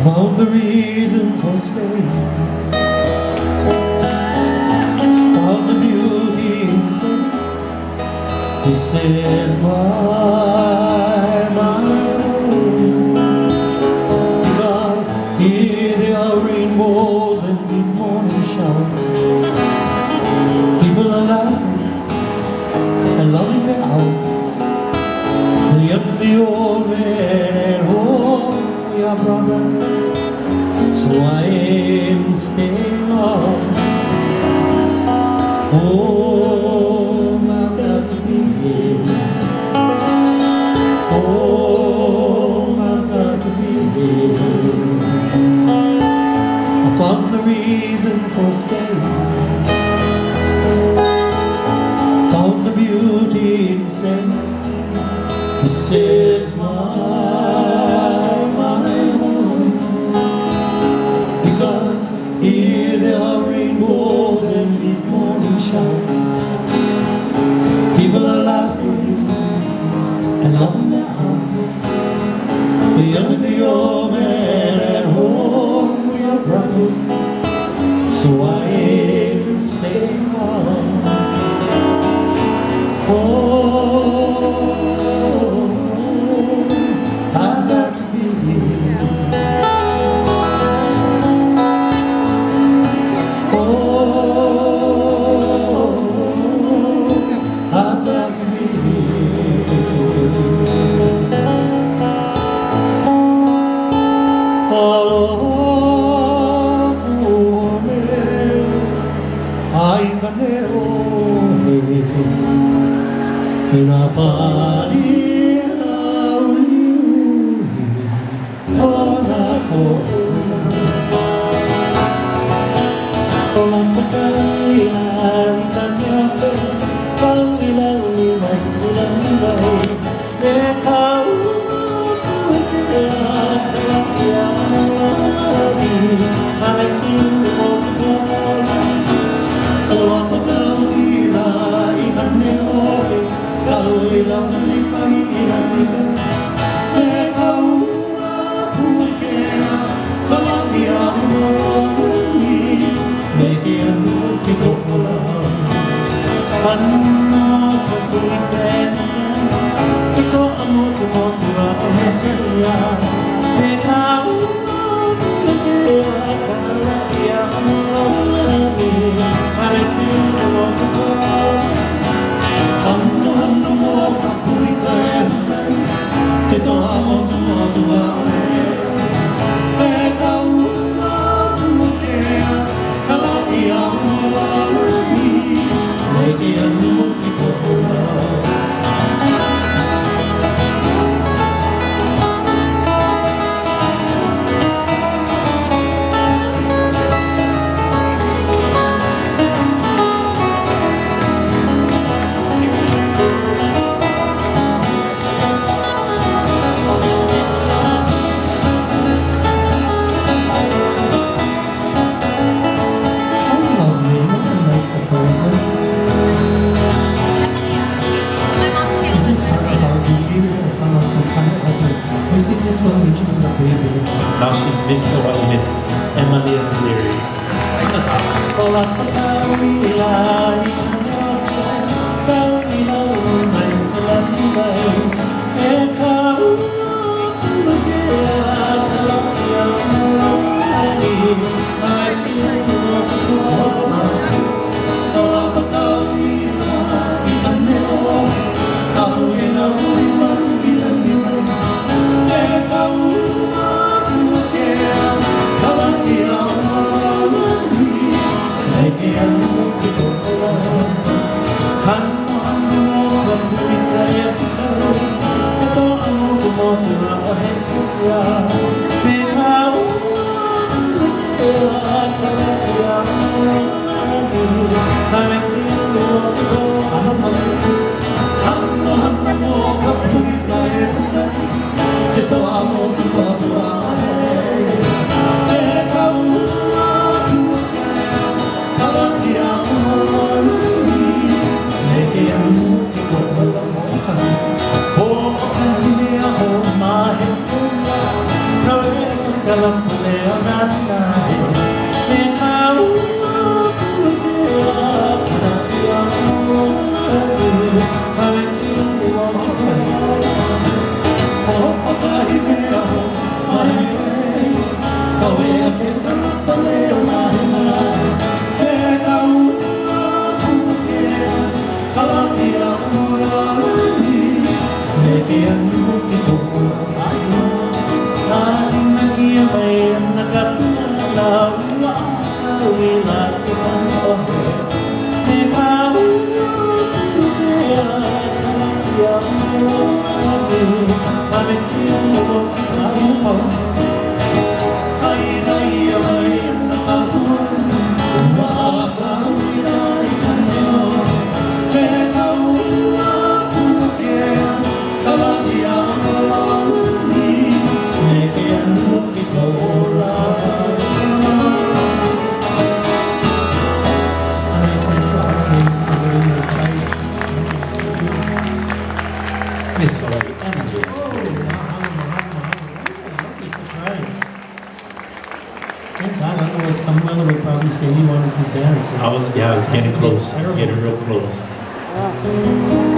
found the reason for staying, found the beauty in saying, this is my home. Because here there are rainbows and mid-morning showers. People are laughing and loving their hours. The young and the old men at home, we are brothers. So I am staying on. Oh, I'm glad to be here. Oh, I'm glad to be here. I found the reason for staying, found the beauty in saying, this is my home. Because here there are rainbows and mid-morning showers. People are laughing and loving their homes. The young and the old men at home, we are brothers. So I am staying on. Oh, I've got to be here. Oh, I've got to be here. Ai kaneo ina pani auliuli ona ko ola pakai ai kaneo auliuli mai ulangai me kau te ya ai ki o ola pakai ai kaneo Kaui lamni pai irani me kau pukea kalabia moni me ke anu ki kola panna kakui tena iko amo tumotua ometeia me kau pukea kalabia moni me ke anu ki kola Anno mo kapui kai te toa mo tumotua e kau amo kea kalabia moni me ke anu ki kola Now she's missing what you missed. Emily and Larry. Oh, Miss Valerie, Emily. Lovely surprise. Thank God, otherwise Camilla would probably say he wanted to dance. I was getting close. I was getting real close.